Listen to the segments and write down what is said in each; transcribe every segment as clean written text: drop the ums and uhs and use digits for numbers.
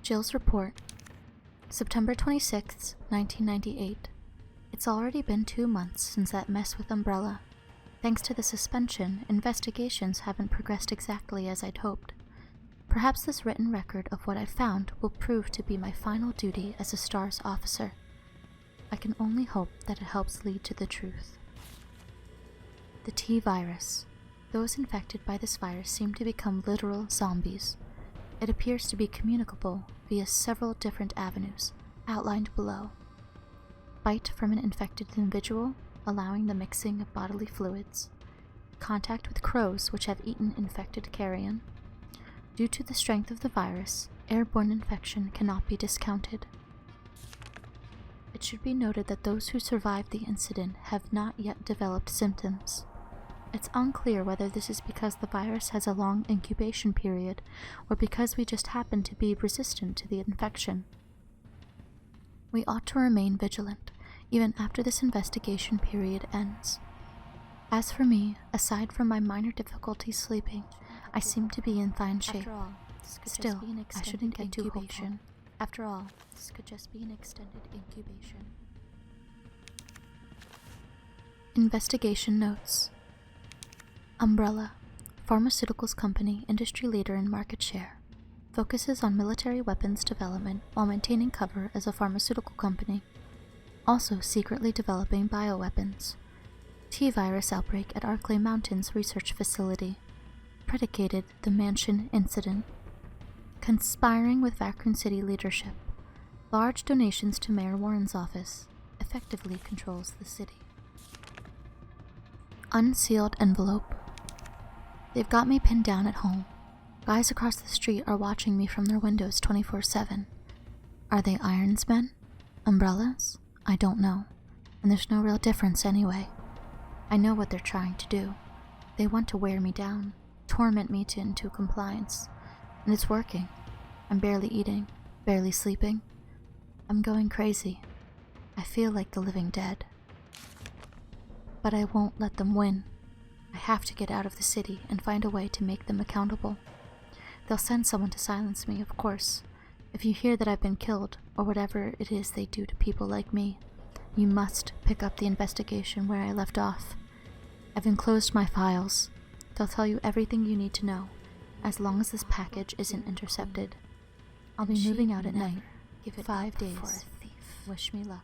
Jill's report, September 26, 1998. It's already been 2 months since that mess with Umbrella. Thanks to the suspension, investigations haven't progressed exactly as I'd hoped. Perhaps this written record of what I found will prove to be my final duty as a STARS officer. I can only hope that it helps lead to the truth. The T-virus. Those infected by this virus seem to become literal zombies. It appears to be communicable via several different avenues, outlined below. Bite from an infected individual, allowing the mixing of bodily fluids. Contact with crows which have eaten infected carrion. Due to the strength of the virus, airborne infection cannot be discounted. It should be noted that those who survived the incident have not yet developed symptoms. It's unclear whether this is because the virus has a long incubation period or because we just happen to be resistant to the infection. We ought to remain vigilant, even after this investigation period ends. As for me, aside from my minor difficulties sleeping, I seem to be in fine shape. Still, I shouldn't get too hopeful. After all, this could just be an extended incubation. Investigation notes. Umbrella, pharmaceuticals company, industry leader in market share, focuses on military weapons development while maintaining cover as a pharmaceutical company, also secretly developing bioweapons. T-virus outbreak at Arklay Mountains Research Facility, predicated the Mansion Incident. Conspiring with Raccoon City leadership, large donations to Mayor Warren's office, effectively controls the city. Unsealed envelope. They've got me pinned down at home. Guys across the street are watching me from their windows 24/7. Are they Irons Men? Umbrellas? I don't know. And there's no real difference anyway. I know what they're trying to do. They want to wear me down, torment me into compliance. And it's working. I'm barely eating, barely sleeping. I'm going crazy. I feel like the living dead. But I won't let them win. I have to get out of the city and find a way to make them accountable. They'll send someone to silence me, of course. If you hear that I've been killed, or whatever it is they do to people like me, you must pick up the investigation where I left off. I've enclosed my files. They'll tell you everything you need to know, as long as this package isn't intercepted. I'll be moving out at night. Give it 5 days. For a thief. Wish me luck.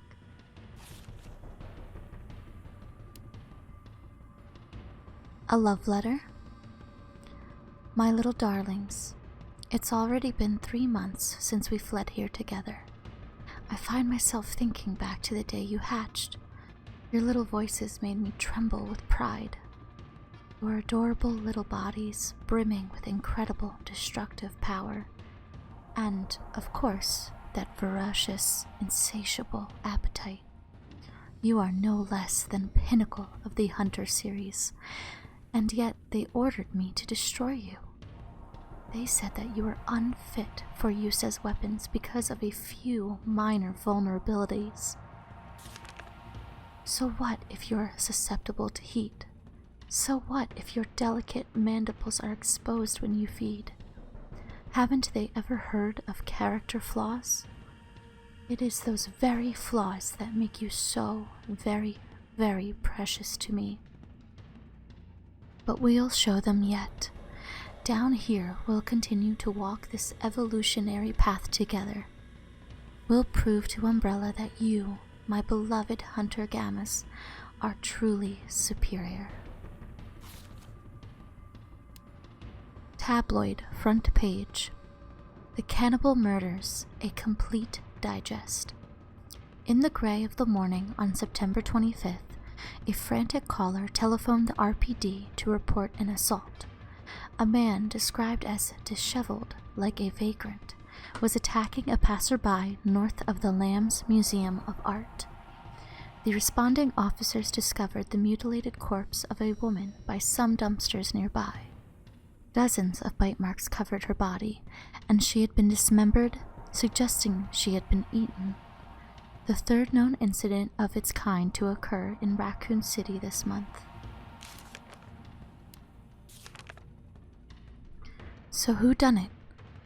A love letter? My little darlings, it's already been 3 months since we fled here together. I find myself thinking back to the day you hatched. Your little voices made me tremble with pride. Your adorable little bodies brimming with incredible destructive power. And, of course, that ferocious, insatiable appetite. You are no less than pinnacle of the Hunter series, and yet they ordered me to destroy you. They said that you were unfit for use as weapons because of a few minor vulnerabilities. So what if you're susceptible to heat? So what if your delicate mandibles are exposed when you feed? Haven't they ever heard of character flaws? It is those very flaws that make you so very, very precious to me. But we'll show them yet. Down here, we'll continue to walk this evolutionary path together. We'll prove to Umbrella that you, my beloved Hunter Gammas, are truly superior. Tabloid front page. The Cannibal Murders, a complete digest. In the gray of the morning on September 25th, a frantic caller telephoned the RPD to report an assault. A man described as disheveled, like a vagrant, was attacking a passerby north of the Lambs Museum of Art. The responding officers discovered the mutilated corpse of a woman by some dumpsters nearby. Dozens of bite marks covered her body, and she had been dismembered, suggesting she had been eaten. The third known incident of its kind to occur in Raccoon City this month. So who done it?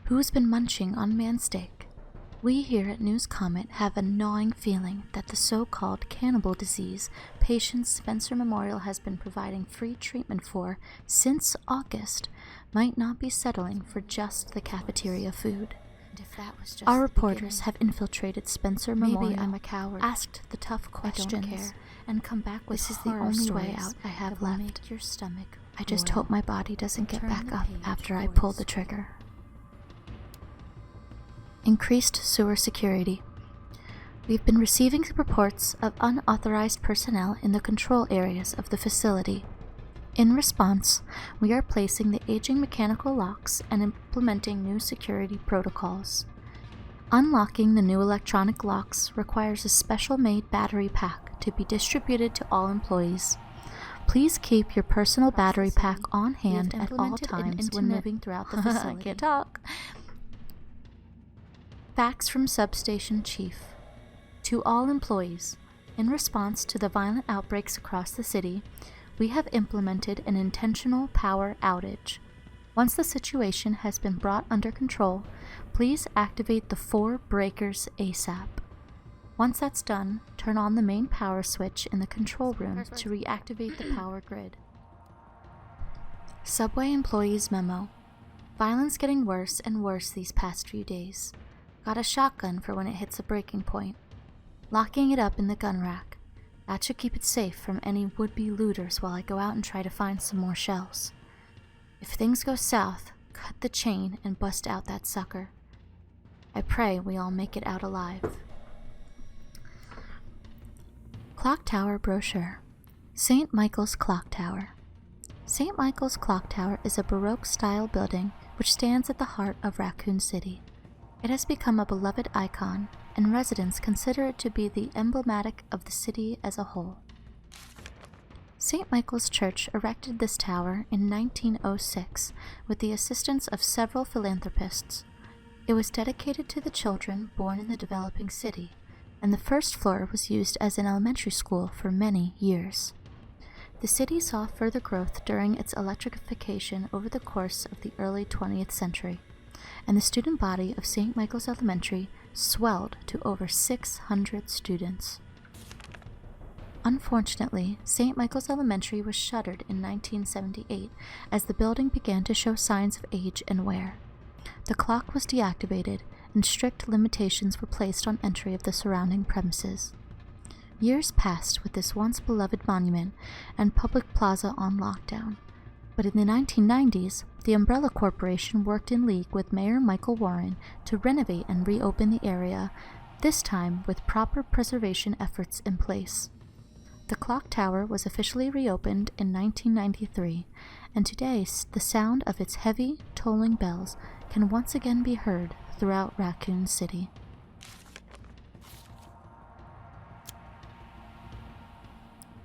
Who's been munching on man steak? We here at News Comet have a gnawing feeling that the so-called cannibal disease patients Spencer Memorial has been providing free treatment for since August might not be settling for just the cafeteria food. Our reporters have infiltrated Spencer Memorial. Maybe I'm a coward. Asked the tough questions and come back with this is the only way out I have left. Make your stomach I just hope my body doesn't get back up after I pull the trigger. Increased sewer security. We've been receiving reports of unauthorized personnel in the control areas of the facility. In response, we are placing the aging mechanical locks and implementing new security protocols. Unlocking the new electronic locks requires a special-made battery pack to be distributed to all employees. Please keep your personal battery pack on hand at all times when moving throughout the facility. I can't talk. Facts from Substation Chief. To all employees, in response to the violent outbreaks across the city, we have implemented an intentional power outage. Once the situation has been brought under control, please activate the 4 breakers ASAP. Once that's done, turn on the main power switch in the control room to reactivate the power grid. Subway employees memo. Violence getting worse and worse these past few days. Got a shotgun for when it hits a breaking point. Locking it up in the gun rack. That should keep it safe from any would-be looters while I go out and try to find some more shells. If things go south, cut the chain and bust out that sucker. I pray we all make it out alive. Clock Tower brochure. St. Michael's Clock Tower. St. Michael's Clock Tower is a Baroque-style building which stands at the heart of Raccoon City. It has become a beloved icon, and residents consider it to be the emblematic of the city as a whole. St. Michael's Church erected this tower in 1906 with the assistance of several philanthropists. It was dedicated to the children born in the developing city, and the first floor was used as an elementary school for many years. The city saw further growth during its electrification over the course of the early 20th century, and the student body of St. Michael's Elementary swelled to over 600 students. Unfortunately, St. Michael's Elementary was shuttered in 1978 as the building began to show signs of age and wear. The clock was deactivated, and strict limitations were placed on entry of the surrounding premises. Years passed with this once beloved monument and public plaza on lockdown, but in the 1990s, the Umbrella Corporation worked in league with Mayor Michael Warren to renovate and reopen the area, this time with proper preservation efforts in place. The clock tower was officially reopened in 1993, and today the sound of its heavy, tolling bells can once again be heard throughout Raccoon City.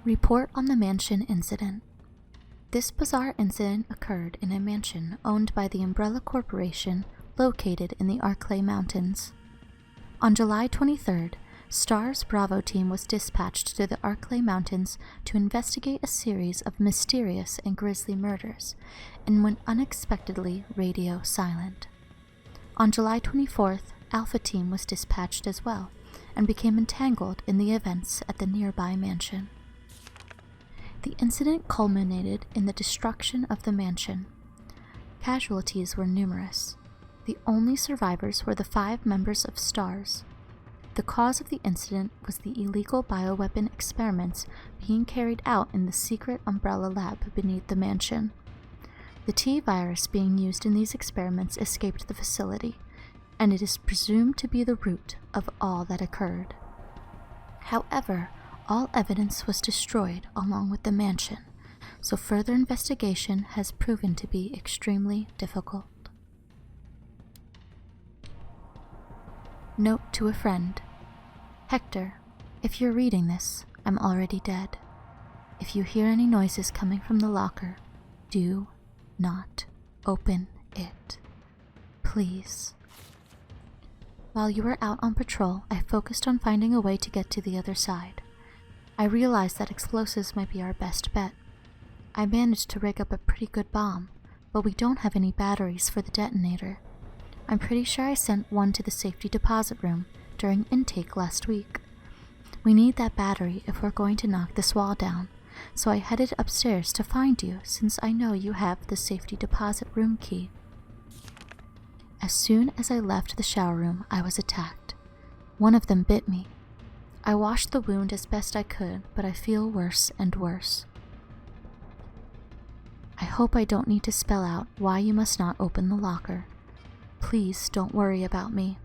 Report on the mansion incident. This bizarre incident occurred in a mansion owned by the Umbrella Corporation located in the Arklay Mountains. On July 23rd, STAR's Bravo team was dispatched to the Arklay Mountains to investigate a series of mysterious and grisly murders, and went unexpectedly radio silent. On July 24th, Alpha team was dispatched as well, and became entangled in the events at the nearby mansion. The incident culminated in the destruction of the mansion. Casualties were numerous. The only survivors were the 5 members of STARS. The cause of the incident was the illegal bioweapon experiments being carried out in the secret Umbrella lab beneath the mansion. The T-virus being used in these experiments escaped the facility, and it is presumed to be the root of all that occurred. However, all evidence was destroyed along with the mansion, so further investigation has proven to be extremely difficult. Note to a friend. Hector, if you're reading this, I'm already dead. If you hear any noises coming from the locker, do not open it. Please. While you were out on patrol, I focused on finding a way to get to the other side. I realized that explosives might be our best bet. I managed to rig up a pretty good bomb, but we don't have any batteries for the detonator. I'm pretty sure I sent one to the safety deposit room during intake last week. We need that battery if we're going to knock this wall down, so I headed upstairs to find you since I know you have the safety deposit room key. As soon as I left the shower room, I was attacked. One of them bit me. I washed the wound as best I could, but I feel worse and worse. I hope I don't need to spell out why you must not open the locker. Please don't worry about me.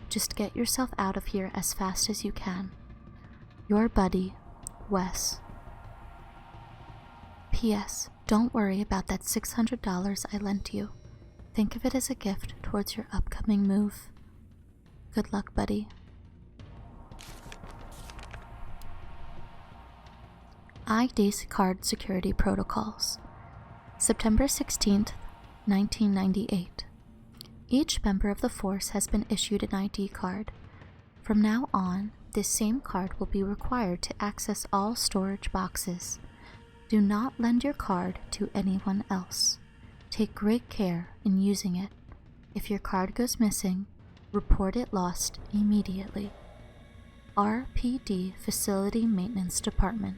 Just get yourself out of here as fast as you can. Your buddy, Wes. P.S. Don't worry about that $600 I lent you. Think of it as a gift towards your upcoming move. Good luck, buddy. ID's Card Security Protocols. September 16th, 1998. Each member of the force has been issued an ID card. From now on, this same card will be required to access all storage boxes. Do not lend your card to anyone else. Take great care in using it. If your card goes missing, report it lost immediately. RPD Facility Maintenance Department.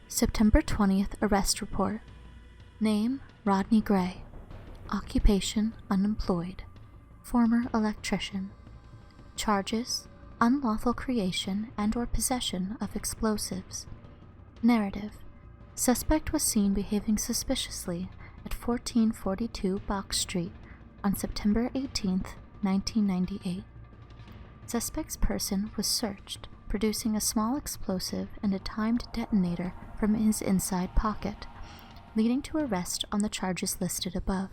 September 20th Arrest Report. Name, Rodney Gray. Occupation, unemployed. Former electrician. Charges, unlawful creation and/or possession of explosives. Narrative. Suspect was seen behaving suspiciously at 1442 Box Street on September 18th, 1998. Suspect's person was searched, producing a small explosive and a timed detonator from his inside pocket, leading to arrest on the charges listed above.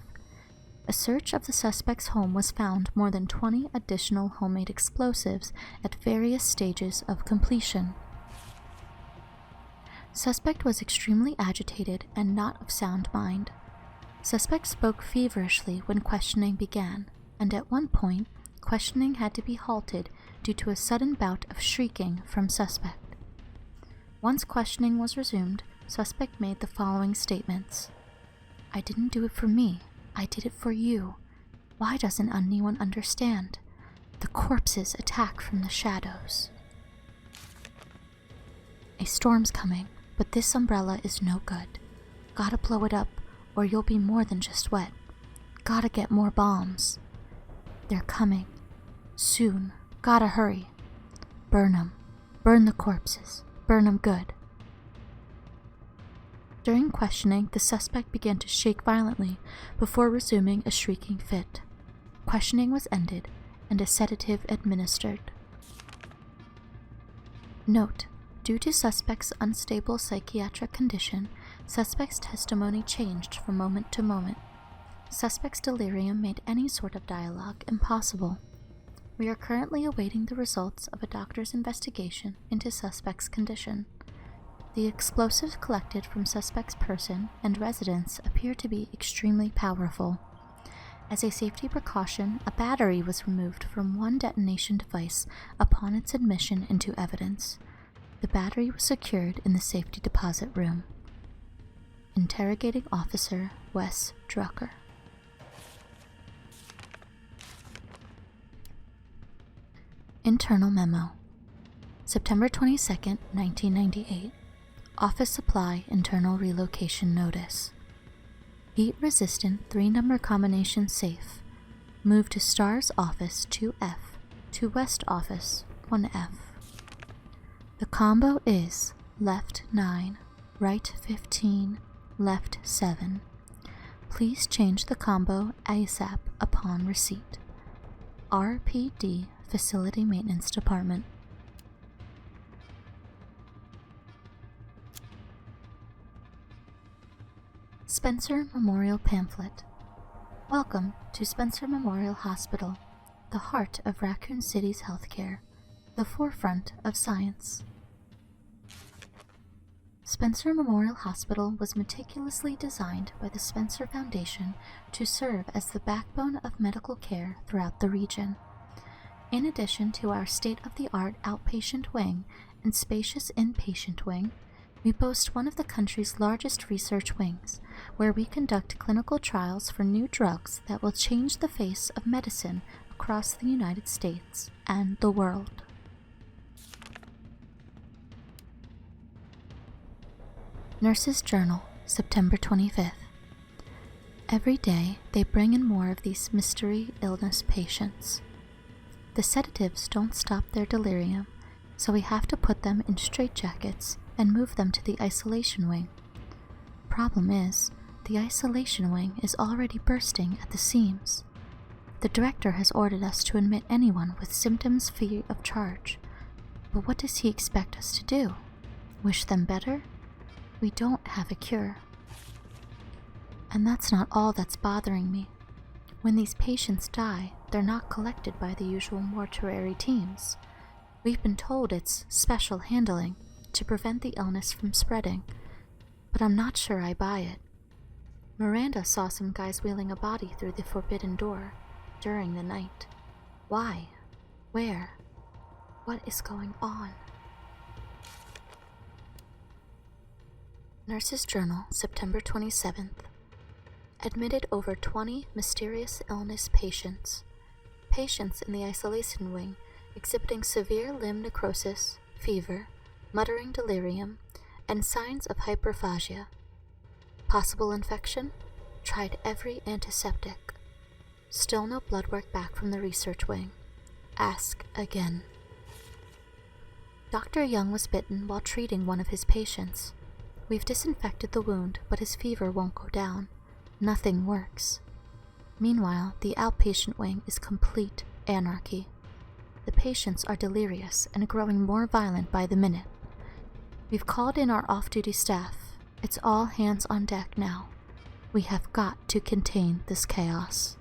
A search of the suspect's home was found more than 20 additional homemade explosives at various stages of completion. Suspect was extremely agitated and not of sound mind. Suspect spoke feverishly when questioning began, and at one point, questioning had to be halted due to a sudden bout of shrieking from suspect. Once questioning was resumed, suspect made the following statements. I didn't do it for me. I did it for you. Why doesn't anyone understand? The corpses attack from the shadows. A storm's coming, but this umbrella is no good. Gotta blow it up, or you'll be more than just wet. Gotta get more bombs. They're coming. Soon. Gotta hurry. Burn 'em. Burn the corpses. Burn 'em good. During questioning, the suspect began to shake violently before resuming a shrieking fit. Questioning was ended and a sedative administered. Note: due to suspect's unstable psychiatric condition, suspect's testimony changed from moment to moment. Suspect's delirium made any sort of dialogue impossible. We are currently awaiting the results of a doctor's investigation into suspect's condition. The explosives collected from suspect's person and residence appear to be extremely powerful. As a safety precaution, a battery was removed from one detonation device upon its admission into evidence. The battery was secured in the safety deposit room. Interrogating Officer Wes Drucker. Internal Memo. September 22nd, 1998. Office Supply Internal Relocation Notice. Heat-resistant 3-number combination safe. Move to Star's Office 2F to West Office 1F. The combo is left 9, right 15, left 7. Please change the combo ASAP upon receipt. RPD Facility Maintenance Department. Spencer Memorial Pamphlet. Welcome to Spencer Memorial Hospital, the heart of Raccoon City's healthcare, the forefront of science. Spencer Memorial Hospital was meticulously designed by the Spencer Foundation to serve as the backbone of medical care throughout the region. In addition to our state-of-the-art outpatient wing and spacious inpatient wing, We boast one of the country's largest research wings, where we conduct clinical trials for new drugs that will change the face of medicine across the United States and the world. Nurse's Journal, September 25th. Every day, they bring in more of these mystery illness patients. The sedatives don't stop their delirium, so we have to put them in straitjackets and move them to the isolation wing. Problem is, the isolation wing is already bursting at the seams. The director has ordered us to admit anyone with symptoms free of charge. But what does he expect us to do? Wish them better? We don't have a cure. And that's not all that's bothering me. When these patients die, they're not collected by the usual mortuary teams. We've been told it's special handling to prevent the illness from spreading, but I'm not sure I buy it. Miranda saw some guys wheeling a body through the forbidden door during the night. Why? Where? What is going on? Nurse's Journal, September 27th. Admitted over 20 mysterious illness patients. Patients in the isolation wing exhibiting severe limb necrosis, fever, muttering delirium, and signs of hyperphagia. Possible infection? Tried every antiseptic. Still no blood work back from the research wing. Ask again. Dr. Young was bitten while treating one of his patients. We've disinfected the wound, but his fever won't go down. Nothing works. Meanwhile, the outpatient wing is complete anarchy. The patients are delirious and growing more violent by the minute. We've called in our off-duty staff. It's all hands on deck now. We have got to contain this chaos.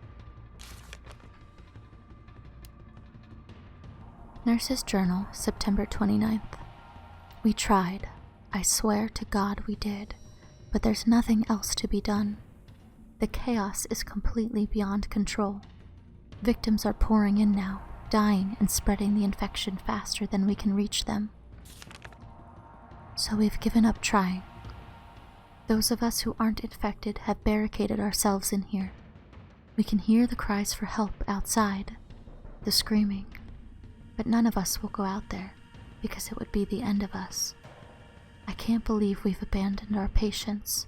Nurse's Journal, September 29th. We tried. I swear to God we did. But there's nothing else to be done. The chaos is completely beyond control. Victims are pouring in now, dying and spreading the infection faster than we can reach them. So we've given up trying. Those of us who aren't infected have barricaded ourselves in here. We can hear the cries for help outside, the screaming, but none of us will go out there because it would be the end of us. I can't believe we've abandoned our patients.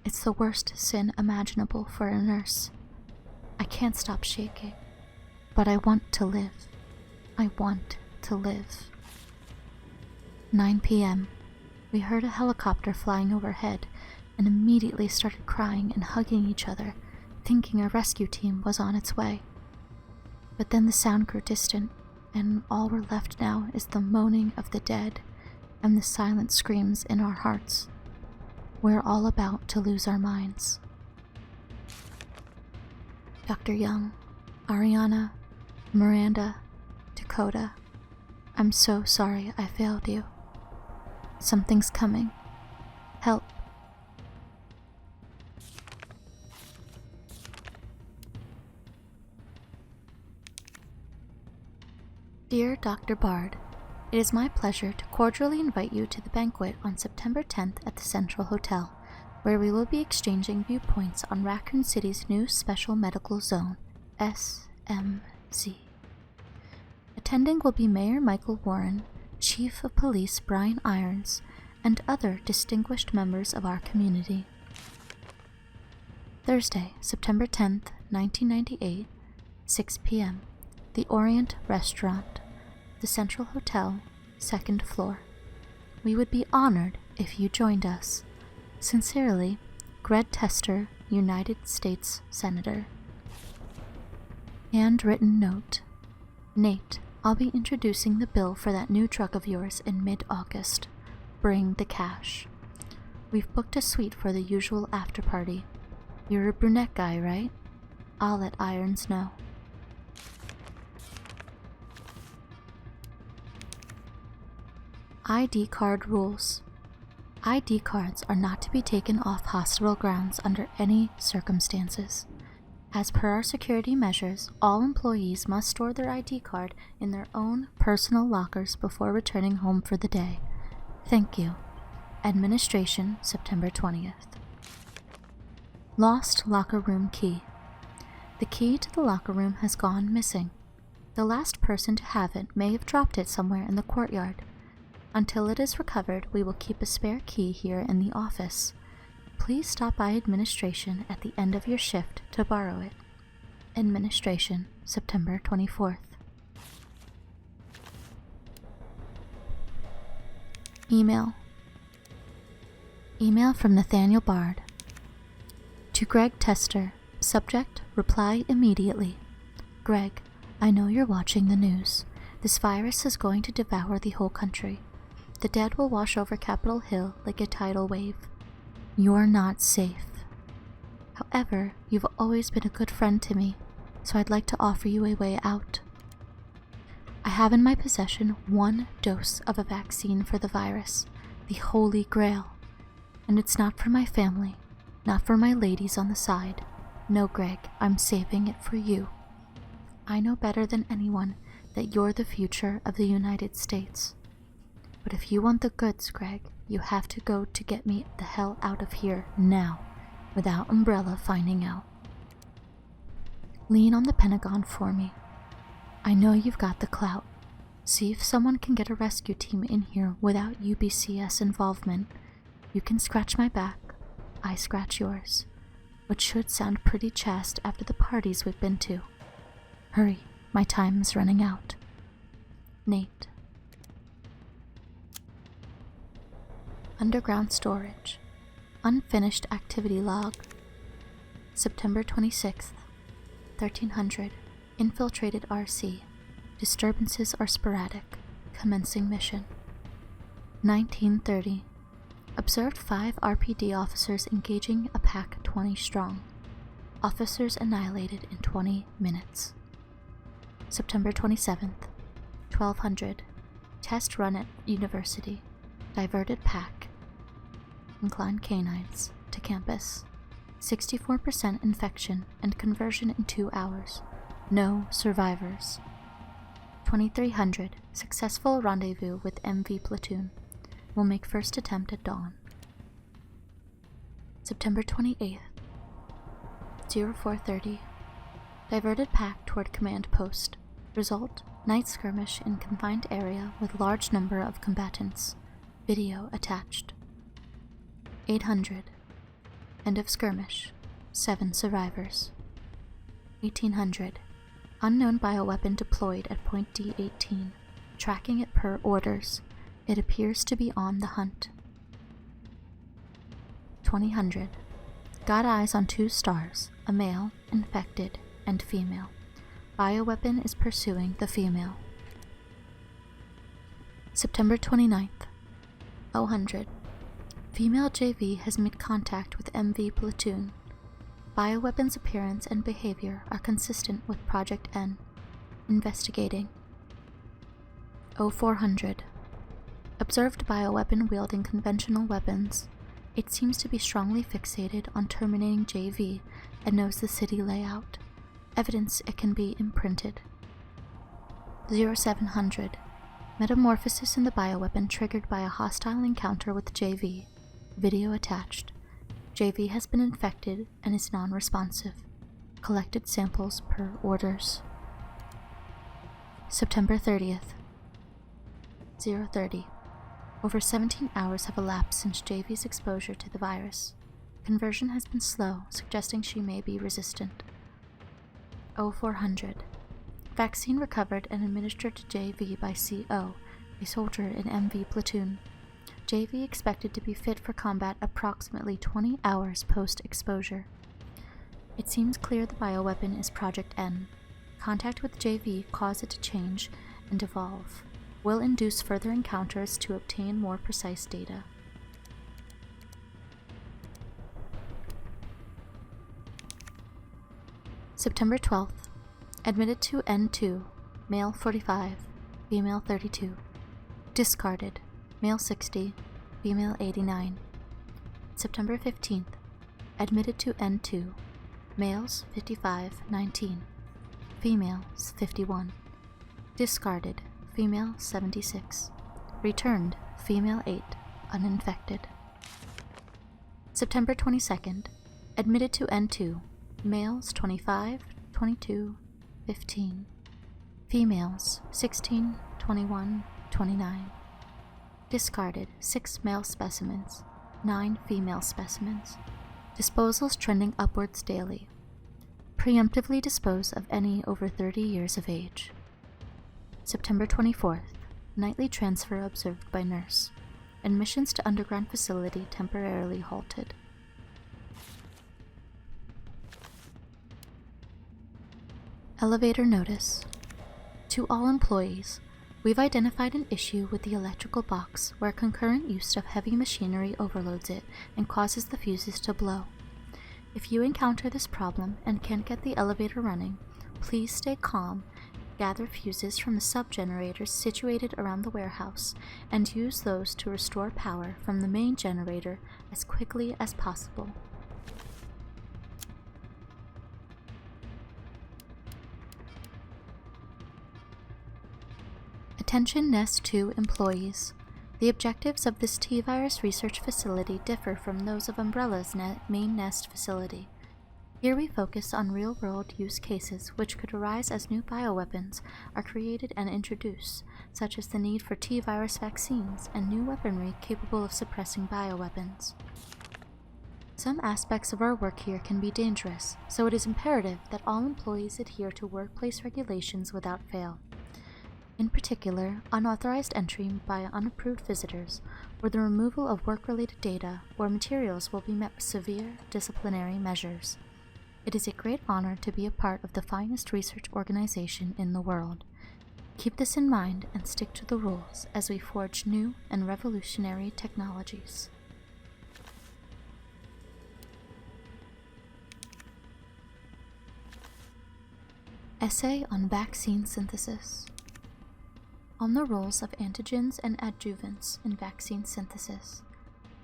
It's the worst sin imaginable for a nurse. I can't stop shaking, but I want to live. I want to live. 9 p.m. We heard a helicopter flying overhead and immediately started crying and hugging each other, thinking a rescue team was on its way. But then the sound grew distant, and all we're left now is the moaning of the dead and the silent screams in our hearts. We're all about to lose our minds. Dr. Young, Ariana, Miranda, Dakota, I'm so sorry I failed you. Something's coming. Help. Dear Dr. Bard, it is my pleasure to cordially invite you to the banquet on September 10th at the Central Hotel, where we will be exchanging viewpoints on Raccoon City's new Special Medical Zone, SMZ. Attending will be Mayor Michael Warren, Chief of Police Brian Irons, and other distinguished members of our community. Thursday, September 10th, 1998, 6 p.m. The Orient Restaurant, the Central Hotel, 2nd floor. We would be honored if you joined us. Sincerely, Greg Tester, United States Senator. Handwritten note. Nate, I'll be introducing the bill for that new drug of yours in mid-August. Bring the cash. We've booked a suite for the usual after-party. You're a brunette guy, right? I'll let Irons know. ID card rules. ID cards are not to be taken off hospital grounds under any circumstances. As per our security measures, all employees must store their ID card in their own personal lockers before returning home for the day. Thank you. Administration, September 20th. Lost locker room key. The key to the locker room has gone missing. The last person to have it may have dropped it somewhere in the courtyard. Until it is recovered, we will keep a spare key here in the office. Please stop by administration at the end of your shift to borrow it. Administration, September 24th. Email. Email from Nathaniel Bard. To Greg Tester. Subject, reply immediately. Greg, I know you're watching the news. This virus is going to devour the whole country. The dead will wash over Capitol Hill like a tidal wave. You're not safe. However, you've always been a good friend to me, so I'd like to offer you a way out. I have in my possession 1 dose of a vaccine for the virus, the Holy Grail. And it's not for my family, not for my ladies on the side. No, Greg, I'm saving it for you. I know better than anyone that you're the future of the United States. But if you want the goods, Greg, you have to go to get me the hell out of here now, without Umbrella finding out. Lean on the Pentagon for me. I know you've got the clout. See if someone can get a rescue team in here without UBCS involvement. You can scratch my back, I scratch yours, which should sound pretty chaste after the parties we've been to. Hurry, my time is running out. Nate. Underground storage. Unfinished activity log. September 26th, 1300. Infiltrated RC. Disturbances are sporadic. Commencing mission. 1930. Observed 5 RPD officers engaging a pack 20 strong. Officers annihilated in 20 minutes. September 27th, 1200. Test run at University. Diverted pack. Inclined canines to campus. 64% infection and conversion in 2 hours. No survivors. 2300. Successful rendezvous with MV platoon. Will make first attempt at dawn. September 28th, 0430. Diverted pack toward command post. Result, night skirmish in confined area with large number of combatants. Video attached. 800. End of skirmish. 7 survivors. 1800. Unknown bioweapon deployed at point D18. Tracking it per orders. It appears to be on the hunt. 2000. Got eyes on 2 stars, a male, infected, and female. Bioweapon is pursuing the female. September 29th, 0000. Female JV has made contact with MV platoon. Bioweapon's appearance and behavior are consistent with Project N. Investigating. 0400. Observed bioweapon wielding conventional weapons. It seems to be strongly fixated on terminating JV and knows the city layout. Evidence it can be imprinted. 0700. Metamorphosis in the bioweapon triggered by a hostile encounter with JV. Video attached. JV has been infected and is non-responsive. Collected samples per orders. September 30th, 030. Over 17 hours have elapsed since JV's exposure to the virus. Conversion has been slow, suggesting she may be resistant. 0400. Vaccine recovered and administered to JV by CO, a soldier in MV platoon. JV expected to be fit for combat approximately 20 hours post-exposure. It seems clear the bioweapon is Project N. Contact with JV caused it to change and evolve. Will induce further encounters to obtain more precise data. September 12th. Admitted to N2, male 45, female 32. Discarded, male 60, female 89. September 15th. Admitted to N2, males 55, 19. Females 51. Discarded, female 76. Returned, female 8, uninfected. September 22nd. Admitted to N2. Males 25, 22, 15. Females 16, 21, 29. Discarded 6 male specimens, 9 female specimens. Disposals trending upwards daily. Preemptively dispose of any over 30 years of age. September 24th. Nightly transfer observed by nurse. Admissions to underground facility temporarily halted. Elevator notice. To all employees, we've identified an issue with the electrical box where concurrent use of heavy machinery overloads it and causes the fuses to blow. If you encounter this problem and can't get the elevator running, please stay calm, gather fuses from the sub-generators situated around the warehouse, and use those to restore power from the main generator as quickly as possible. Attention Nest 2 employees. The objectives of this T-virus research facility differ from those of Umbrella's main Nest facility. Here we focus on real-world use cases which could arise as new bioweapons are created and introduced, such as the need for T-virus vaccines and new weaponry capable of suppressing bioweapons. Some aspects of our work here can be dangerous, so it is imperative that all employees adhere to workplace regulations without fail. In particular, unauthorized entry by unapproved visitors or the removal of work-related data or materials will be met with severe disciplinary measures. It is a great honor to be a part of the finest research organization in the world. Keep this in mind and stick to the rules as we forge new and revolutionary technologies. Essay on vaccine synthesis. On the roles of antigens and adjuvants in vaccine synthesis.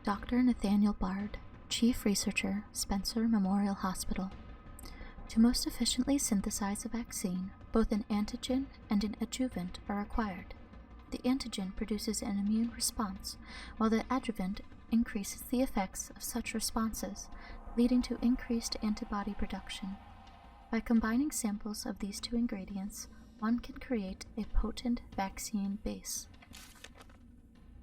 Dr. Nathaniel Bard, Chief Researcher, Spencer Memorial Hospital. To most efficiently synthesize a vaccine, both an antigen and an adjuvant are required. The antigen produces an immune response, while the adjuvant increases the effects of such responses, leading to increased antibody production. By combining samples of these two ingredients, one can create a potent vaccine base.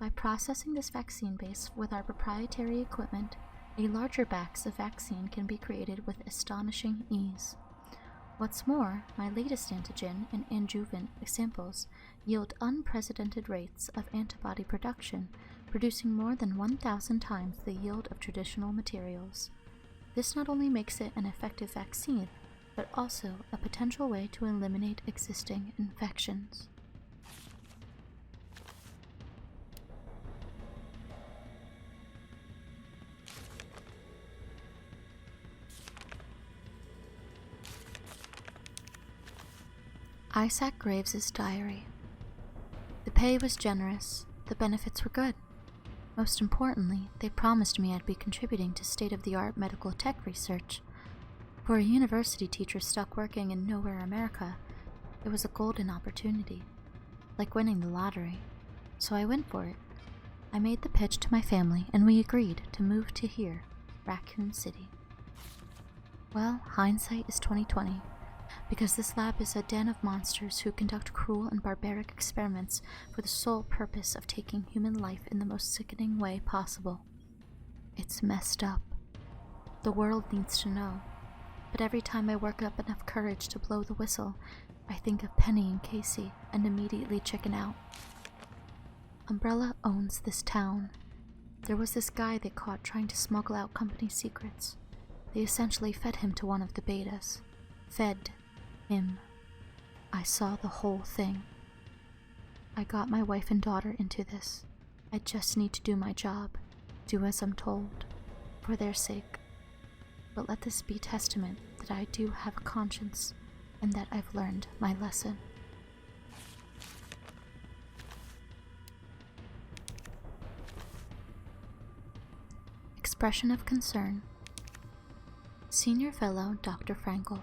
By processing this vaccine base with our proprietary equipment, a larger batch of vaccine can be created with astonishing ease. What's more, my latest antigen and adjuvant samples yield unprecedented rates of antibody production, producing more than 1,000 times the yield of traditional materials. This not only makes it an effective vaccine, but also a potential way to eliminate existing infections. Isaac Graves' diary. The pay was generous, the benefits were good. Most importantly, they promised me I'd be contributing to state-of-the-art medical tech research. For a university teacher stuck working in nowhere America, it was a golden opportunity, like winning the lottery. So I went for it. I made the pitch to my family and we agreed to move to here, Raccoon City. Well, hindsight is 20/20, because this lab is a den of monsters who conduct cruel and barbaric experiments for the sole purpose of taking human life in the most sickening way possible. It's messed up. The world needs to know. But every time I work up enough courage to blow the whistle, I think of Penny and Casey and immediately chicken out. Umbrella owns this town. There was this guy they caught trying to smuggle out company secrets. They essentially fed him to one of the betas. Fed him. I saw the whole thing. I got my wife and daughter into this. I just need to do my job, do as I'm told, for their sake. But let this be testament that I do have a conscience and that I've learned my lesson. Expression of concern. Senior Fellow Dr. Frankel,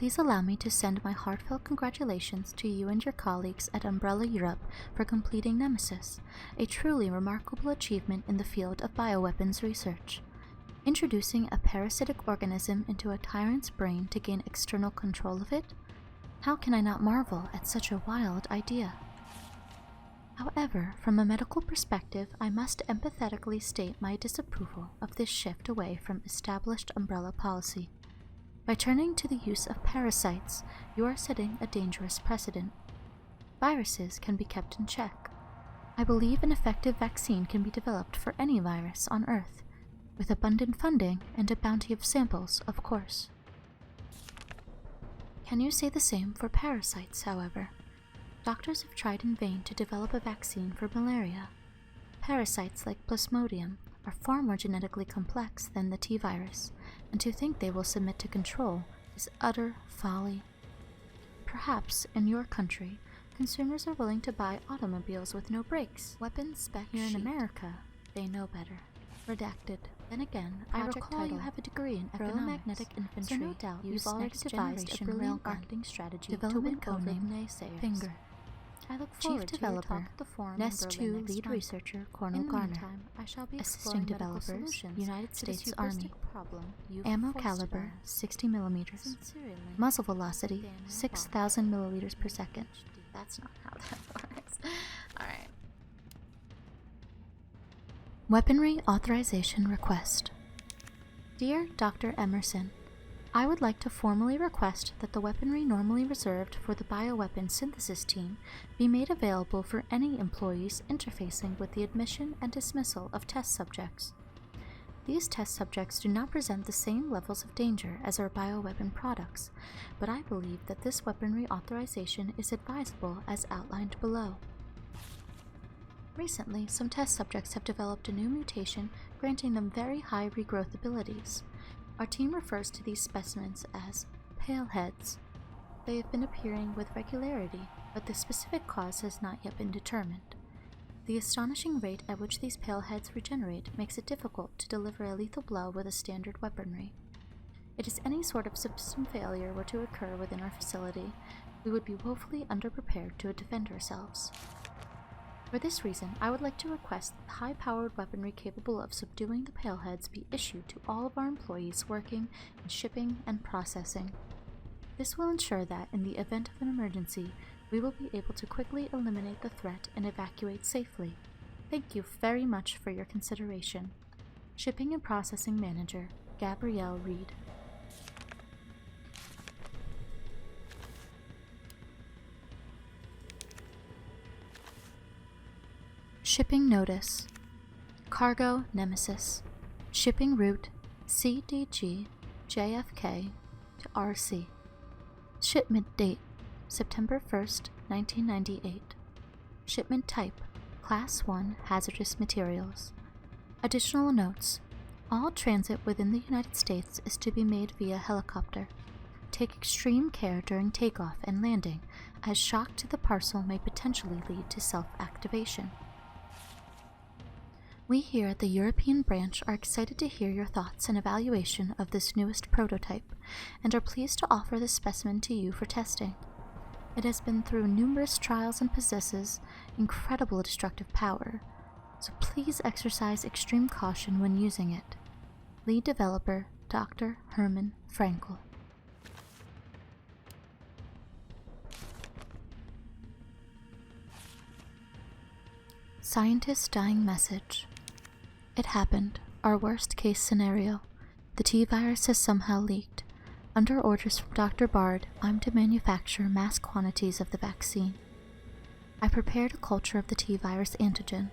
Please allow me to send my heartfelt congratulations to you and your colleagues at Umbrella Europe for completing Nemesis, a truly remarkable achievement in the field of bioweapons research. Introducing a parasitic organism into a tyrant's brain to gain external control of it? How can I not marvel at such a wild idea? However, from a medical perspective, I must empathetically state my disapproval of this shift away from established umbrella policy. By turning to the use of parasites, you are setting a dangerous precedent. Viruses can be kept in check. I believe an effective vaccine can be developed for any virus on Earth, with abundant funding and a bounty of samples, of course. Can you say the same for parasites, however? Doctors have tried in vain to develop a vaccine for malaria. Parasites like Plasmodium are far more genetically complex than the T-virus, and to think they will submit to control is utter folly. Perhaps, in your country, consumers are willing to buy automobiles with no brakes. Weapons spec here in America, they know better. Redacted. Then again, I recall you have a degree in electromagnetic infantry, so no doubt you've already devised a brilliant marketing strategy to win over naysayers. Finger. I look forward to your talk at the forum. Nest 2 lead researcher Cornel Garner. Assisting developer, United States Army. Ammo caliber 60 millimeters. Muzzle velocity 6,000 milliliters per second. That's not how that works. Alright. Weaponry Authorization Request. Dear Dr. Emerson, I would like to formally request that the weaponry normally reserved for the bioweapon synthesis team be made available for any employees interfacing with the admission and dismissal of test subjects. These test subjects do not present the same levels of danger as our bioweapon products, but I believe that this weaponry authorization is advisable as outlined below. Recently, some test subjects have developed a new mutation granting them very high regrowth abilities. Our team refers to these specimens as paleheads. They have been appearing with regularity, but the specific cause has not yet been determined. The astonishing rate at which these paleheads regenerate makes it difficult to deliver a lethal blow with a standard weaponry. If any sort of system failure were to occur within our facility, we would be woefully underprepared to defend ourselves. For this reason, I would like to request that high-powered weaponry capable of subduing the paleheads be issued to all of our employees working in shipping and processing. This will ensure that, in the event of an emergency, we will be able to quickly eliminate the threat and evacuate safely. Thank you very much for your consideration. Shipping and Processing Manager, Gabrielle Reed. Shipping Notice. Cargo Nemesis. Shipping Route CDG JFK to RC. Shipment Date September 1st, 1998. Shipment Type Class 1 Hazardous Materials. Additional notes. All transit within the United States is to be made via helicopter. Take extreme care during takeoff and landing, as shock to the parcel may potentially lead to self-activation. We here at the European branch are excited to hear your thoughts and evaluation of this newest prototype, and are pleased to offer this specimen to you for testing. It has been through numerous trials and possesses incredible destructive power, so please exercise extreme caution when using it. Lead Developer, Dr. Herman Frankel. Scientist Dying Message. It happened, our worst case scenario. The T-virus has somehow leaked. Under orders from Dr. Bard, I'm to manufacture mass quantities of the vaccine. I prepared a culture of the T-virus antigen.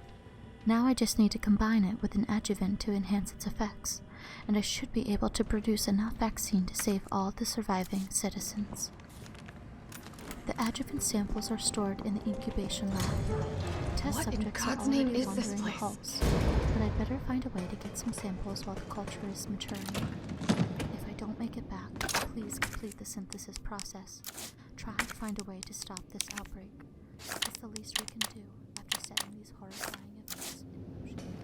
Now I just need to combine it with an adjuvant to enhance its effects, and I should be able to produce enough vaccine to save all the surviving citizens. The adjuvant samples are stored in the incubation lab. Test subjects are already wandering the halls, but I'd better find a way to get some samples while the culture is maturing. If I don't make it back, please complete the synthesis process. Try to find a way to stop this outbreak. It's the least we can do after setting these horrifying events in motion.